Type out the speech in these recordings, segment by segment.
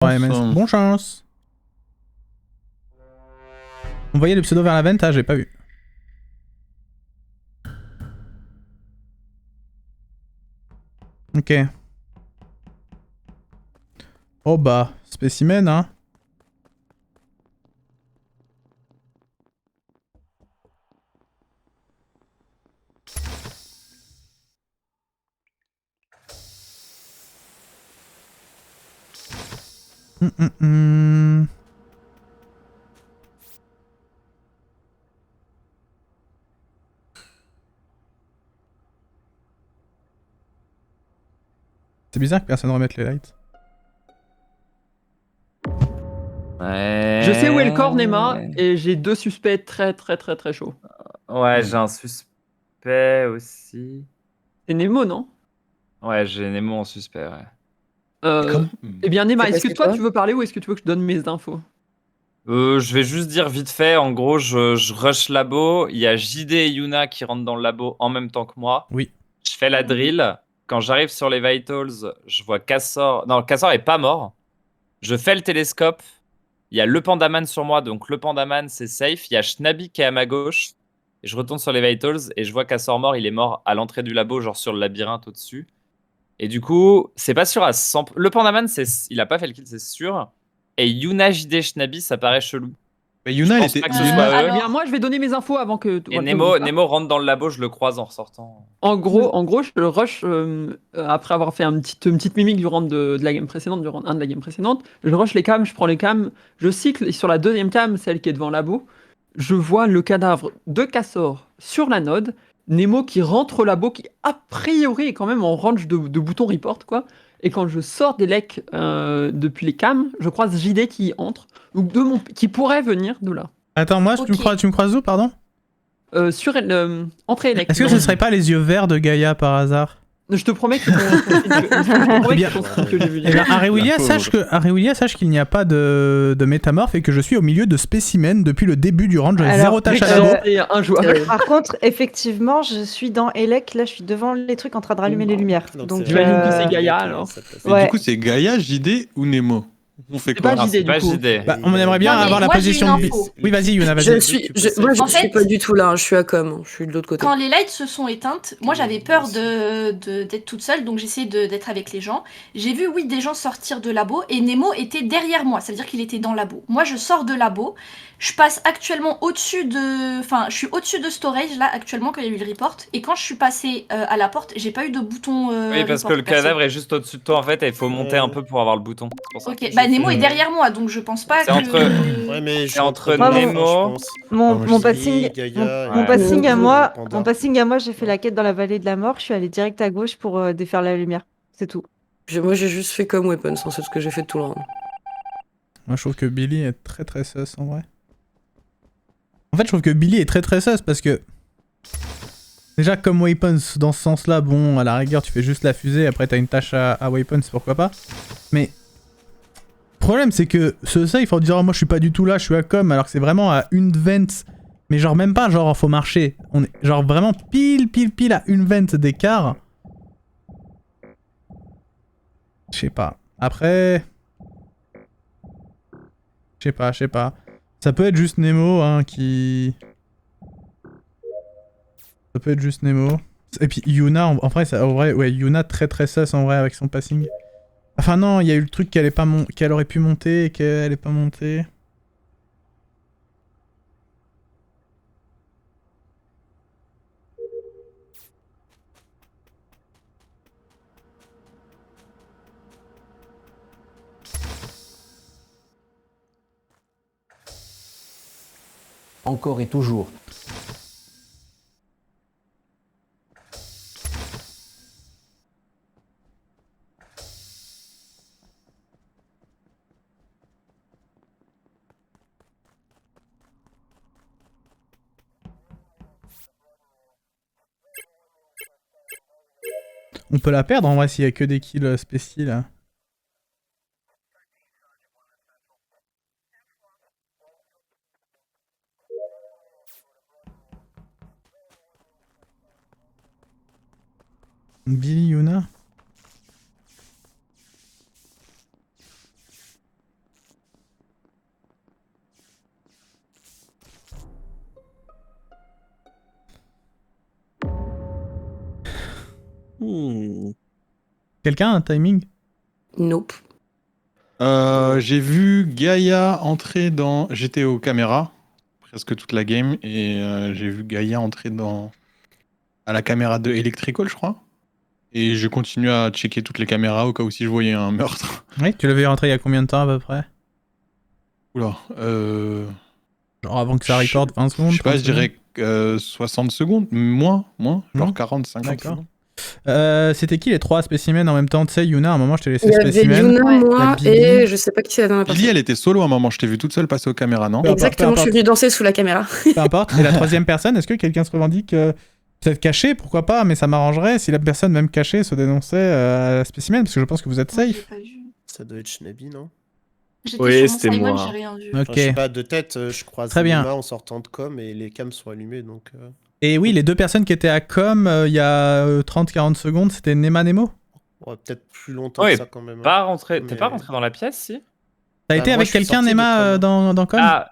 Ouais, bon chance. On voyait le pseudo vers la vente, ah j'ai pas vu. Ok. Oh bah, spécimen hein. Hum. C'est bizarre que personne remette les lights. Ouais. Je sais où est le corps, Nema, et j'ai 2 suspects très chauds. Ouais, j'ai un suspect aussi. C'est Nemo, non? Ouais, j'ai Nemo en suspect, ouais. Eh bien, Nema, C'est est-ce que passé toi quoi tu veux parler ou est-ce que tu veux que je donne mes infos? Je vais juste dire vite fait, en gros, je rush labo, il y a JD et Yuna qui rentrent dans le labo en même temps que moi. Oui. Je fais la drill. Quand j'arrive sur les vitals, je vois Cassor. Non, Cassor est pas mort. Je fais le télescope. Il y a le Pandaman sur moi, donc le Pandaman c'est safe. Il y a Schnabi qui est à ma gauche. Et je retourne sur les vitals et je vois Cassor mort. Il est mort à l'entrée du labo, genre sur le labyrinthe au-dessus. Et du coup, c'est pas sûr à 100. Le Pandaman, il a pas fait le kill, c'est sûr. Et Yuna, JD, Schnabi, ça paraît chelou. Mais Yuna, Je elle pense était. pas que ce soit eux. Eh bien, moi je vais donner mes infos avant que. Et voilà, n'oublie pas. Nemo rentre dans le labo, je le croise en ressortant. En gros, je le rush après avoir fait une petite mimique du round de la game précédente, du round 1 de la game précédente. Je rush les cams, je prends les cams, je cycle et sur la deuxième cam, celle qui est devant le labo, je vois le cadavre de Cassor sur la node, Nemo qui rentre au labo, qui a priori est quand même en range de bouton report quoi. Et quand je sors des lecs depuis les cams, je croise JD qui entre, donc qui pourrait venir de là. Attends, moi, Ok. tu me croises où, pardon? Sur entrée elect. Est-ce que ce serait pas les yeux verts de Gaïa par hasard? Je te promets que c'est ton style que j'ai vu. Eh bien, Arewilia, sache qu'il n'y a pas de métamorphe et que je suis au milieu de spécimens depuis le début du round. J'ai Alors, 0 tâche à labo. Un joueur. Par contre, effectivement, je suis dans Elec, là je suis devant les trucs en train de rallumer les lumières. Donc, J'imagine que c'est Gaïa alors. Et Ouais. du coup, c'est Gaïa, JD ou Nemo? On fait C'est quoi? pas JD C'est du pas coup. JD. Bah, on aimerait bien Non, mais avoir la moi, j'ai position une de. info. Oui, vas-y, Yuna, vas-y. Moi, je En suis fait- pas du tout là, hein, je suis à com, je suis de l'autre côté. Quand les lights se sont éteintes, moi j'avais peur d'être toute seule, donc j'essayais d'être avec les gens. J'ai vu, oui, des gens sortir de labo et Nemo était derrière moi, ça veut dire qu'il était dans labo. Moi je sors de labo, je passe actuellement au-dessus de. Enfin, je suis au-dessus de storage là actuellement quand il y a eu le report. Et quand je suis passée à la porte, j'ai pas eu de bouton. Oui, parce que report, le perso. cadavre est juste au-dessus de toi en fait et il faut monter un peu pour avoir le bouton. C'est pour ça. Ok, bah Nemo est derrière moi, donc je pense pas C'est que. entre- Ouais, mais C'est entre Moi, Nemo. Mon passing, mon Ouais. passing à moi, Panda. mon passing à moi, j'ai fait la quête dans la vallée de la mort. Je suis allée direct à gauche pour défaire la lumière. C'est tout. Moi j'ai juste fait comme weapon, c'est ce que j'ai fait tout le round. Moi, je trouve que Billy est très sus en vrai. En fait, je trouve que Billy est très sus parce que. Déjà, comme Weapons, dans ce sens-là, bon, à la rigueur, tu fais juste la fusée, après t'as une tâche à Weapons, pourquoi pas. Mais. Le problème, c'est que ça, il faut dire, oh, moi je suis pas du tout là, je suis à com, alors que c'est vraiment à une vente. Mais genre, même pas, genre, faut marcher. On est genre vraiment pile à une vente d'écart. Je sais pas. Après. Je sais pas. Ça peut être juste Nemo, hein, qui... Ça peut être juste Nemo. Et puis Yuna, en vrai, ouais, Yuna très sus en vrai avec son passing. Enfin non, il y a eu le truc qu'elle aurait pu monter et qu'elle est pas montée. Encore et toujours. On peut la perdre en vrai s'il y a que des kills spéciaux là. Billy, Yuna. Quelqu'un a un timing? Nope. J'ai vu Gaïa entrer dans... J'étais aux caméras, presque toute la game, et j'ai vu Gaïa entrer à la caméra de Electrical, je crois. Et je continue à checker toutes les caméras au cas où si je voyais un meurtre. Oui, tu l'avais rentré il y a combien de temps à peu près? Oula, Genre avant que ça record 20 secondes? je sais pas, 30 je dirais 60 secondes, moins, Non. genre 40, 50 D'accord. secondes. C'était qui les 3 spécimens en même temps? Tu sais, Yuna, à un moment, je t'ai laissé Il y avait spécimen. Yuna, Ouais. moi, Il y a Billy. et je sais pas qui c'est la dernière Billy, personne. elle était solo à un moment, je t'ai vu toute seule passer aux caméras, non? Ouais. Exactement, peu je suis importe. venue danser sous la caméra. Peu importe. Et la 3e personne, est-ce que quelqu'un se revendique peut-être caché? Pourquoi pas? Mais ça m'arrangerait si la personne même cachée se dénonçait à la spécimen, parce que je pense que vous êtes Moi, j'ai safe. pas vu. Ça doit être Schnabi, non? J'étais Oui, sur mon c'était Simon, moi. j'ai rien vu. Enfin, Ok. je sais pas, de tête, je croise Très bien. Nima en sortant de com et les cams sont allumés, donc... Et oui, les 2 personnes qui étaient à com il y a 30-40 secondes, c'était Nema Nemo. ouais, peut-être plus longtemps Ouais, que ça quand même. hein. Pas rentré... T'es Mais- pas rentré dans la pièce, si? T'as Bah, été moi, avec je suis quelqu'un, sorti de Nema, com. dans com? Ah,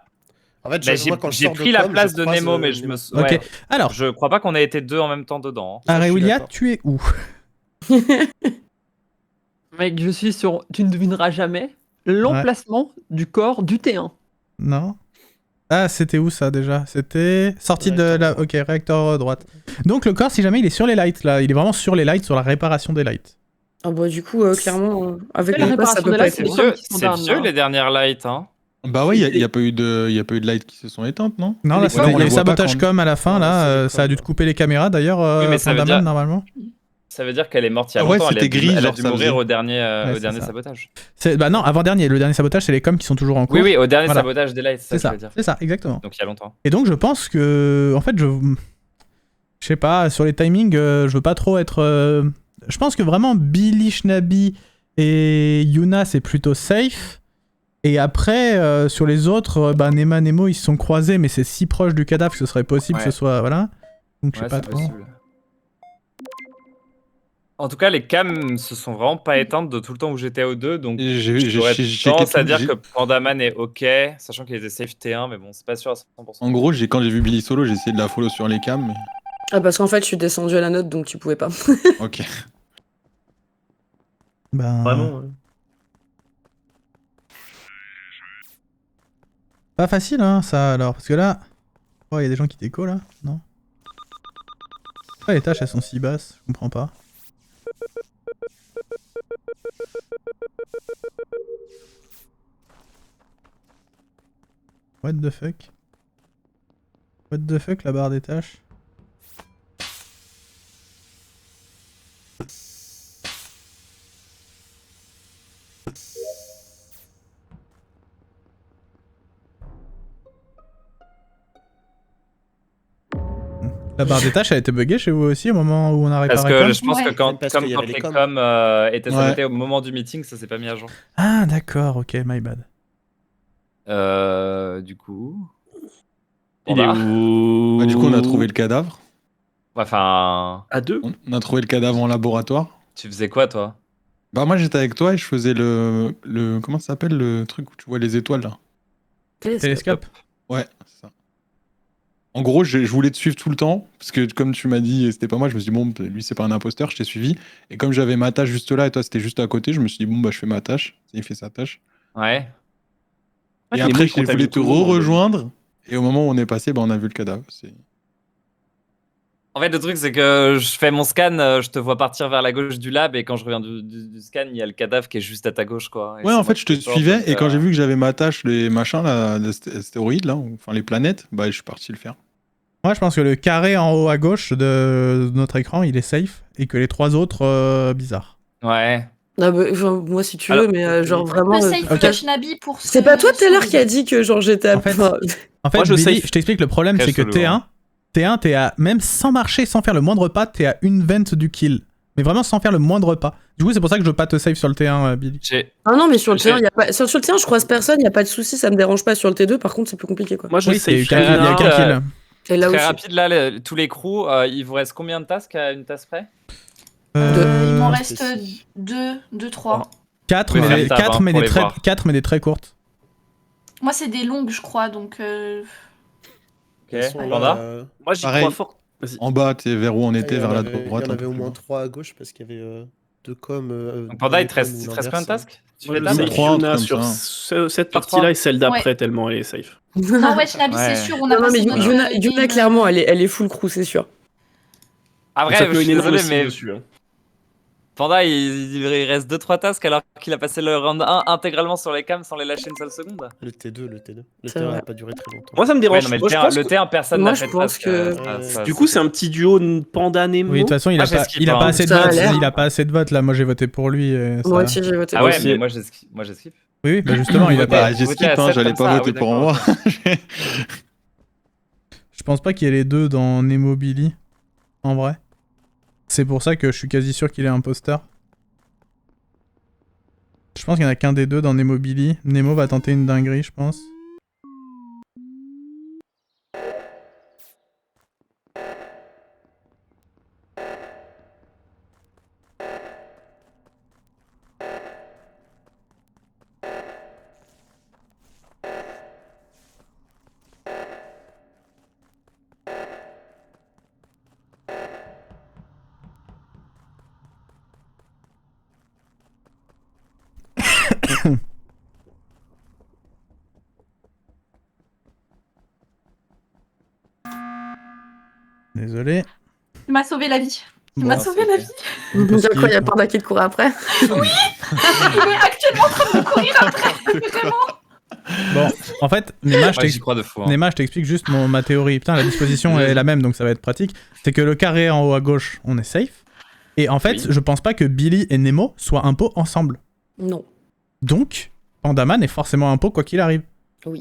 En fait, bah, moi, quand je j'ai sors de pris la com, place je de croise, Nemo, mais je Nemo. me... Ok. Ouais. Alors, Je crois pas qu'on ait été 2 en même temps dedans. Ça, je suis Arewilia, d'accord. tu es où? Mec, je suis sur. Tu ne devineras jamais l'emplacement du corps du T1. Non. Ah, c'était où ça déjà? C'était sortie de Réacteur la... droite. Ok, réacteur droite. Donc le corps, si jamais il est sur les lights, là, il est vraiment sur les lights, sur la réparation des lights. Ah bah du coup, clairement, avec La mon pass, ça réparation peut des pas lights, être C'est les bon. sommes vieux, qui sont c'est down, vieux là. les dernières lights, hein. Bah ouais, il y a pas eu de lights qui se sont éteintes, non? Non, là, les c'était... coms, il y on a les eu voit pas sabotage quand- com à la fin, Ouais, là, c'est les ça a dû coms, te couper les caméras, d'ailleurs, Oui, mais ça veut Pandaman, dire- normalement. Ça veut dire qu'elle est morte il y a Ah ouais, longtemps. Elle a c'était dû- gris, elle a genre, dû ça mourir faisait. au dernier c'est ça. sabotage. Bah non, avant-dernier, le dernier sabotage, c'est les coms qui sont toujours en cours. Oui, oui, au dernier Voilà. sabotage des lights, C'est ça, ça, je veux dire. c'est ça, exactement. Donc il y a longtemps. Et donc je pense que, en fait, je sais pas, sur les timings, je veux pas trop être... Je pense que vraiment Billy, Schnabi et Yuna, c'est plutôt safe. Et après, sur les autres, Nema, Nemo, ils se sont croisés, mais c'est si proche du cadavre que ce serait possible Ouais. que ce soit... Voilà. Donc je sais Ouais, pas c'est trop. possible. En tout cas, les cams se sont vraiment pas éteintes de tout le temps où j'étais au 2, donc j'aurais tendance à dire que Pandaman est ok, sachant qu'il était safe T1, mais bon, c'est pas sûr à 100%. En gros, quand j'ai vu Billy solo, j'ai essayé de la follow sur les cams, mais... Ah parce qu'en fait, je suis descendu à la note, donc tu pouvais pas. Ok. Ben, Vraiment. pas facile, hein, ça, alors. Parce que là... Oh, il y a des gens qui déco, là? Non? Pourquoi les tâches, elles sont si basses? Je comprends pas. What the fuck? What the fuck, la barre des tâches? La barre des tâches, elle a été buggée chez vous aussi au moment où on a réparé Parce que com? je pense que Ouais. quand, Parce comme qu'il y quand avait les les coms. coms étaient Ouais. sabotés au moment du meeting, ça s'est pas mis à jour. Ah, d'accord, ok, my bad. Du coup... Il est Panda. où? Bah, du coup, on a trouvé le cadavre. Enfin, À 2? On a trouvé le cadavre en laboratoire. tu faisais quoi, toi? Bah moi, j'étais avec toi et je faisais le... Comment ça s'appelle, le truc où tu vois les étoiles, là? Télescope. Ouais, c'est ça. En gros, je voulais te suivre tout le temps, parce que comme tu m'as dit, c'était pas moi, je me suis dit, bon, lui, c'est pas un imposteur, je t'ai suivi. Et comme j'avais ma tâche juste là, et toi, c'était juste à côté, je me suis dit, bon, bah, je fais ma tâche. Il fait sa tâche. Ouais. Et après, je voulais te rejoindre. Et au moment où on est passé, bah, on a vu le cadavre. En fait, le truc, c'est que je fais mon scan, je te vois partir vers la gauche du lab, et quand je reviens du scan, il y a le cadavre qui est juste à ta gauche, quoi. Et Ouais, c'est en moi fait, qui je te te porte, suivais, donc, et quand j'ai vu que j'avais ma tâche, les machins, là, les astéroïdes, là, enfin les planètes, bah, je suis parti le faire. Moi, je pense que le carré en haut à gauche de notre écran, il est safe, et que les 3 autres, bizarres. Ouais. Ah bah, enfin, moi si tu Alors, veux, mais genre vraiment. Le safe ok. de Schnabi pour C'est pas toi tout à l'heure qui a dit que genre j'étais à. En fait, enfin, En fait, Moi, je Billy, safe. je t'explique le problème, Cache c'est que le lourd. T1, t'es à, même sans marcher, sans faire le moindre pas, t'es à une vente du kill. Mais vraiment sans faire le moindre pas. Du coup, c'est pour ça que je veux pas te save sur le T1, Billy. J'ai- Ah non, mais sur le J'ai- T1, y a pas... sur le T1, je croise personne, y a pas de souci, ça me dérange pas. Sur le T2, par contre, c'est plus compliqué quoi. Moi, je Oui, il y a eu safe. qu'un kill, il y a qu'un kill. Et là Très aussi. rapide, là, tous les crews, il vous reste combien de tasks à une tasse près? Il m'en Euh, reste 2, 3. 4, Vous pouvez mais, faire tab, hein, mais pour des les très, voir. 4, mais des très courtes. Moi, c'est des longues, je crois, donc. Ok, Elles sont là, Panda euh, Moi, j'y Pareil. crois fort. En bas, t'es vers où on Ah, était, il y en vers la avait- droite. Il y en un avait peu au plus moins bas. 3 à gauche parce qu'il y avait 2 coms. Donc Panda, il te reste ou combien de l'inverse. tasks? Tu Moi, fais je de sais là sais trois, Yuna comme sur ça. cette Sur partie-là trois. et celle d'après, Ouais. tellement elle est safe. Non, ouais, Shnabi, Ouais. c'est sûr. On a Non, mais passé notre Yuna, game, clairement, elle est full crew, c'est sûr. Après, Ça je peut suis une énorme désolé, cible mais dessus. Hein. Panda, il reste 2-3 tasks alors qu'il a passé le round 1 intégralement sur les cams sans les lâcher une seule seconde. Le T2, le T2. Le C'est T1 vrai. n'a pas duré très longtemps. Moi, ça me Ouais, dérange. non, mais Moi, je le pense T1, que- le T1, personne Moi, n'a je fait de pense task. que- Du coup, c'est un petit duo Panda Nemo. Oui, de toute façon, il Ah, a j'ai pas, skip, il a hein. pas assez de Ça a votes. l'air. Il a pas assez de votes là. Moi, j'ai voté pour lui. Et Moi ça- aussi, j'ai voté Ah pour ouais, lui. mais moi, j'ai skip. Oui, bah justement, il a Ouais, pas. Bah, j'ai Vous skip, votez à hein, 7 j'allais comme pas ça, voter oui, pour d'accord, moi. ok. Je pense pas qu'il y ait les deux dans Nemo Billy. En vrai. C'est pour ça que je suis quasi sûr qu'il est imposteur. Je pense qu'il y en a qu'un des deux dans Nemo Billy. Nemo va tenter une dinguerie, je pense. Désolé. Tu m'as sauvé la vie. Tu Bon, m'as sauvé la vie. Dire quoi, il y a Panda qui te court après. Il est actuellement en train de me courir après. Vraiment. Bon, en fait, Nema, je Ouais, j'y t'explique. crois de fou. Hein. Nema, je t'explique juste ma théorie. Putain, la disposition est la même, donc ça va être pratique. C'est que le carré en haut à gauche, on est safe. Et en fait, Oui. je pense pas que Billy et Nemo soient impôts ensemble. Non. Donc, Pandaman est forcément impôt quoi qu'il arrive.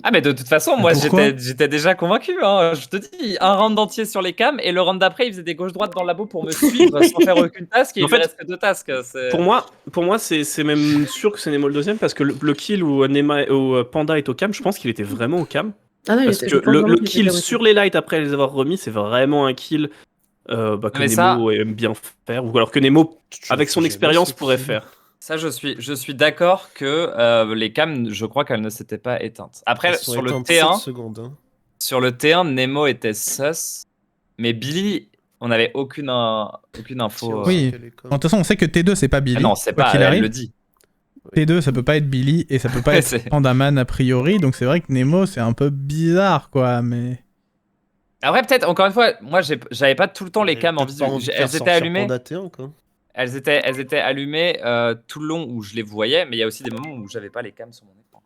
Ah mais de toute façon, moi Pourquoi j'étais déjà convaincu. Hein. Je te dis, un round entier sur les cams et le round d'après, il faisait des gauches-droites dans le labo pour me suivre sans faire aucune task et En il fait, me reste que 2 tasks. Pour moi, c'est même sûr que c'est Nemo le deuxième parce que le kill où Panda est au cam, je pense qu'il était vraiment au cam. Ah non, il Parce était, que je pense le vraiment qu'il était kill là aussi. sur les lights après les avoir remis, c'est vraiment un kill que Mais Nemo aime bien faire, ou alors que Nemo, avec son Jamais expérience, ce pourrait kill. faire. Ça, je suis d'accord que les cams, je crois qu'elles ne s'étaient pas éteintes. Après, Elles sont sur le éteintes T1, 7 secondes, hein. sur le T1, Nemo était sus, mais Billy, on n'avait aucune info. Oui. Quel est comme- De toute façon, on sait que T2 c'est pas Billy. Ah non, c'est quoi pas. qu'il Elle arrive. le dit. T2 ça peut pas être Billy et ça peut pas être C'est- Pandaman a priori. Donc c'est vrai que Nemo c'est un peu bizarre quoi. Mais. Après, peut-être, encore une fois, moi, j'avais pas tout le temps les J'avais cams en peut-être visuel. pas envie de faire Elles étaient sortir allumées. Panda T1, quoi. Elles étaient allumées tout le long où je les voyais, mais il y a aussi des moments où j'avais pas les cams sur mon écran.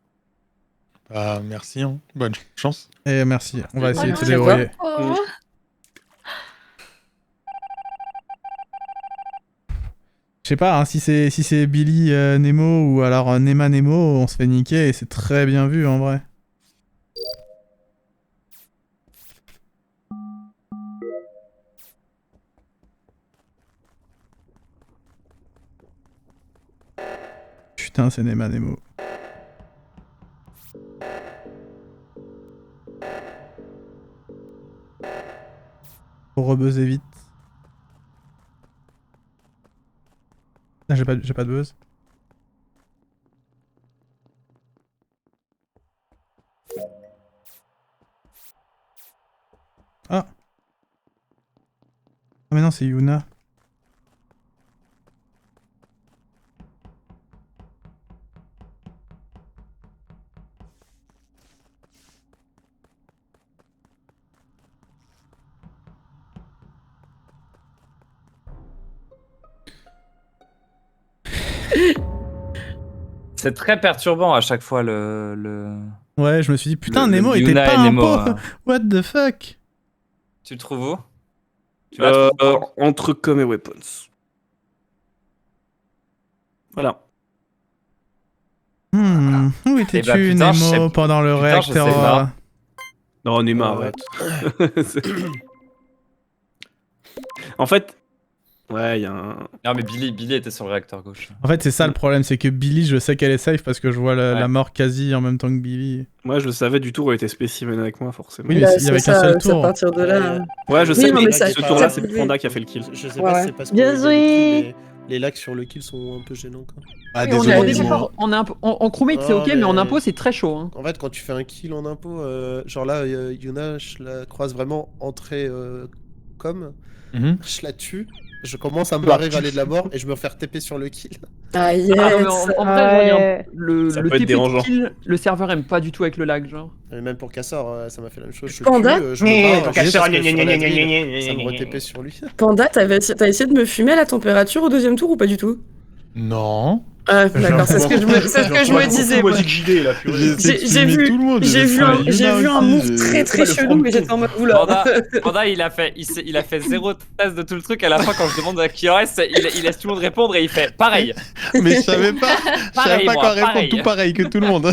Bah, merci, hein. Bonne chance. Et merci. On va essayer de se Oh, débrouiller. Oh. Je sais pas hein, si c'est Billy Nemo ou alors Nema Nemo, on se fait niquer et c'est très bien vu en vrai. Putain, c'est Nema Nemo. Faut rebuzzer vite. Ah, j'ai pas de buzz. Ah. Ah mais non, c'est Yuna. C'est très perturbant à chaque fois le... Ouais, je me suis dit, putain, Le Nemo était Yuna pas et un Nemo, pot. What the fuck? Tu le trouves où? Tu la trouves où? Entre com et weapons. Voilà. Où étais-tu, bah, putain, je Nemo, sais- pendant le putain, je sais réacteur pas. Non, Neymar, arrête. En fait, ouais, il y a un. Non, mais Billy était sur le réacteur gauche. En fait, c'est ça le problème, c'est que Billy, je sais qu'elle est safe parce que je vois la mort quasi en même temps que Billy. Moi, je le savais du tour où elle était spécimen avec moi, forcément. Oui, mais Là, il y avait c'est qu'un ça, seul c'est à tour. partir de là. Ouais, je Oui, sais, non, mais mais ça- ce tour-là, ça- c'est Panda qui a fait le kill. Je sais Ouais, pas ouais. si c'est parce que Bien joué. les lags sur le kill sont un peu gênants, quoi. Ah, Oui, on désolé. est désolé. d'accord. En crewmate, c'est Non, ok, mais en mais- impôt, c'est très chaud. Hein. En fait, quand tu fais un kill en impôt, genre là, Yuna, je la croise vraiment entrée com, Mhm. je la tue, je commence à me barrer valer de la mort et je me refais TP sur le kill. Ah yes. Ah, mais en vrai, genre, le Ça peut être TP de dérangeant. kill, le serveur aime pas du tout avec le lag, genre. Et même pour Cassor, ça m'a fait la même chose. Je Panda tue, je me barre, Ton juste Cassor, parce que gna, sur gna, la gna, grille, gna, gna, ça me gna, re-TP gna. sur lui. Panda, t'as essayé de me fumer à la température au deuxième tour ou pas du tout? Non. Ah, d'accord, c'est ce que je me disais. moi. JD, là, purée. J'ai vu, tout le monde. j'ai vu un move très très chelou, mais j'étais en mode oula. Panda, il a fait 0 tasse de tout le truc. À la fin, quand je demande à qui en reste, il laisse tout le monde répondre et il fait pareil. Mais je savais pas. Je savais Pareil, pas moi, quoi répondre. pareil. Tout pareil que tout le monde.